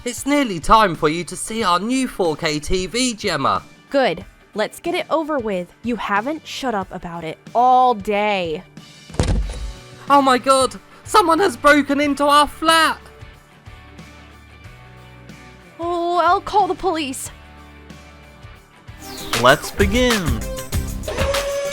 It's nearly time for you to see our new 4K TV, Gemma. Good. Let's get it over with. You haven't shut up about it all day. Oh my god, someone has broken into our flat. Oh, I'll call the police. Let's begin!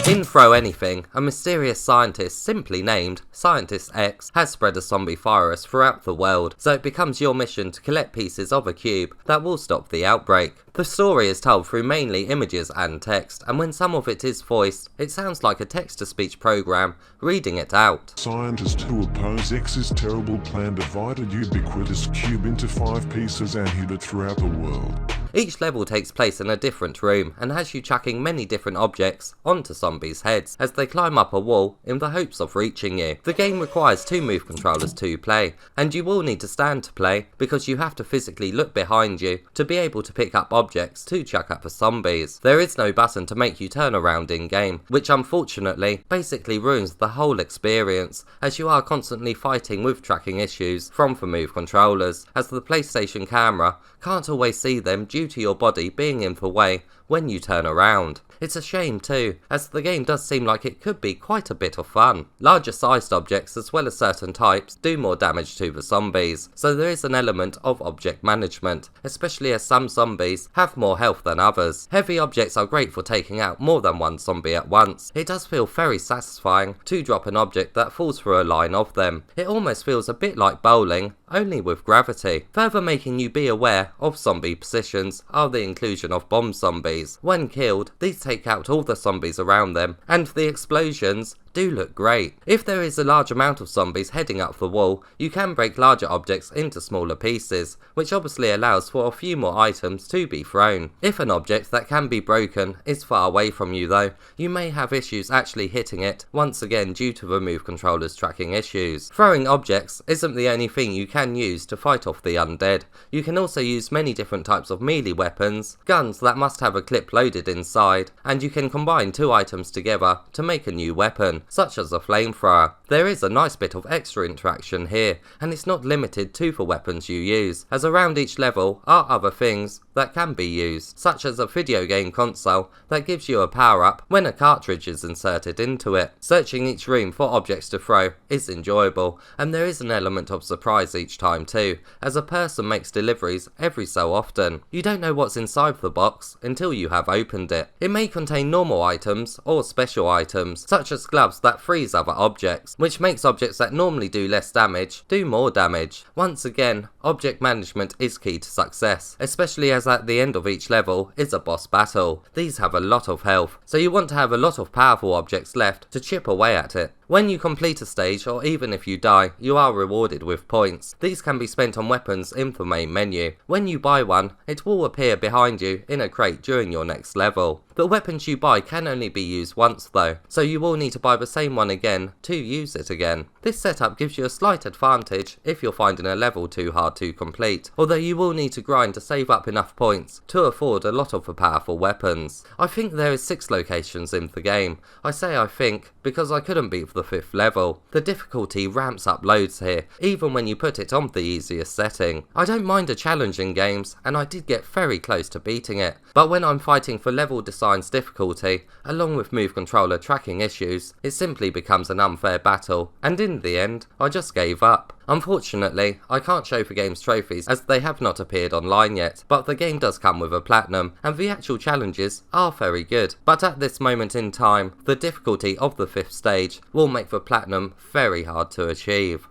In Throw Anything, a mysterious scientist simply named Scientist X has spread a zombie virus throughout the world, so it becomes your mission to collect pieces of a cube that will stop the outbreak. The story is told through mainly images and text, and when some of it is voiced, it sounds like a text-to-speech program reading it out. Scientists who oppose X's terrible plan divide a ubiquitous cube into 5 pieces and hid it throughout the world. Each level takes place in a different room and has you chucking many different objects onto zombies' heads as they climb up a wall in the hopes of reaching you. The game requires 2 move controllers to play, and you will need to stand to play because you have to physically look behind you to be able to pick up objects to chuck at the zombies. There is no button to make you turn around in game, which unfortunately basically ruins the whole experience as you are constantly fighting with tracking issues from the move controllers, as the PlayStation camera can't always see them due to your body being in the way when you turn around. It's a shame too, as the game does seem like it could be quite a bit of fun. Larger sized objects as well as certain types do more damage to the zombies, so there is an element of object management, especially as some zombies have more health than others. Heavy objects are great for taking out more than one zombie at once. It does feel very satisfying to drop an object that falls through a line of them. It almost feels a bit like bowling, only with gravity. Further making you be aware of zombie positions are the inclusion of bomb zombies. When killed, these take out all the zombies around them, and the explosions do look great. If there is a large amount of zombies heading up the wall, you can break larger objects into smaller pieces, which obviously allows for a few more items to be thrown. If an object that can be broken is far away from you though, you may have issues actually hitting it, once again due to the move controller's tracking issues. Throwing objects isn't the only thing you can use to fight off the undead. You can also use many different types of melee weapons, guns that must have a clip loaded inside, and you can combine 2 items together to make a new weapon, such as a flamethrower. There is a nice bit of extra interaction here, and it's not limited to the weapons you use, as around each level are other things that can be used, such as a video game console that gives you a power-up when a cartridge is inserted into it. Searching each room for objects to throw is enjoyable, and there is an element of surprise each time too, as a person makes deliveries every so often. You don't know what's inside the box until you have opened it. It may contain normal items or special items, such as gloves that freeze other objects, which makes objects that normally do less damage do more damage. Once again, object management is key to success, especially as at the end of each level is a boss battle. These have a lot of health, so you want to have a lot of powerful objects left to chip away at it. When you complete a stage, or even if you die, you are rewarded with points. These can be spent on weapons in the main menu. When you buy one, it will appear behind you in a crate during your next level. The weapons you buy can only be used once though, so you will need to buy the same one again to use it again. This setup gives you a slight advantage if you're finding a level too hard to complete, although you will need to grind to save up enough points to afford a lot of the powerful weapons. I think there is 6 locations in the game. I say I think because I couldn't beat the 5th level. The difficulty ramps up loads here, even when you put it on the easiest setting. I don't mind a challenge in games, and I did get very close to beating it, but when I'm fighting for level design's difficulty, along with move controller tracking issues, it simply becomes an unfair battle, and in the end, I just gave up. Unfortunately, I can't show the game's trophies as they have not appeared online yet, but the game does come with a platinum, and the actual challenges are very good. But at this moment in time, the difficulty of the 5th stage will make the platinum very hard to achieve.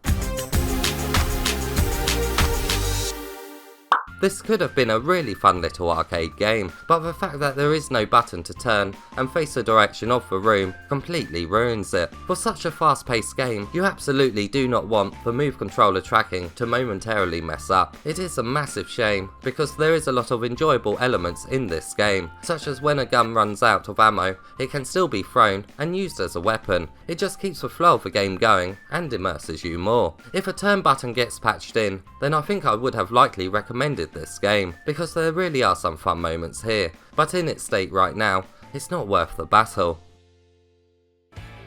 This could have been a really fun little arcade game, but the fact that there is no button to turn and face the direction of the room completely ruins it. For such a fast-paced game, you absolutely do not want the move controller tracking to momentarily mess up. It is a massive shame, because there is a lot of enjoyable elements in this game, such as when a gun runs out of ammo, it can still be thrown and used as a weapon. It just keeps the flow of the game going and immerses you more. If a turn button gets patched in, then I think I would have likely recommended this game, because there really are some fun moments here, but in its state right now, it's not worth the battle.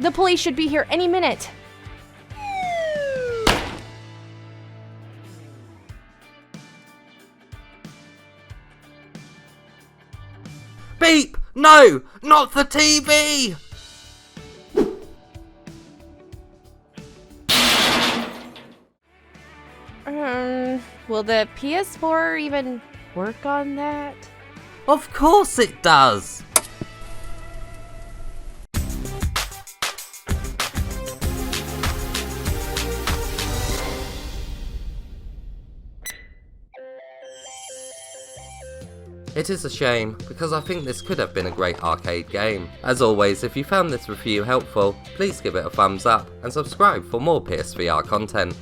The police should be here any minute. Beep! No! Not the TV! Will the PS4 even work on that? Of course it does! It is a shame, because I think this could have been a great arcade game. As always, if you found this review helpful, please give it a thumbs up and subscribe for more PSVR content.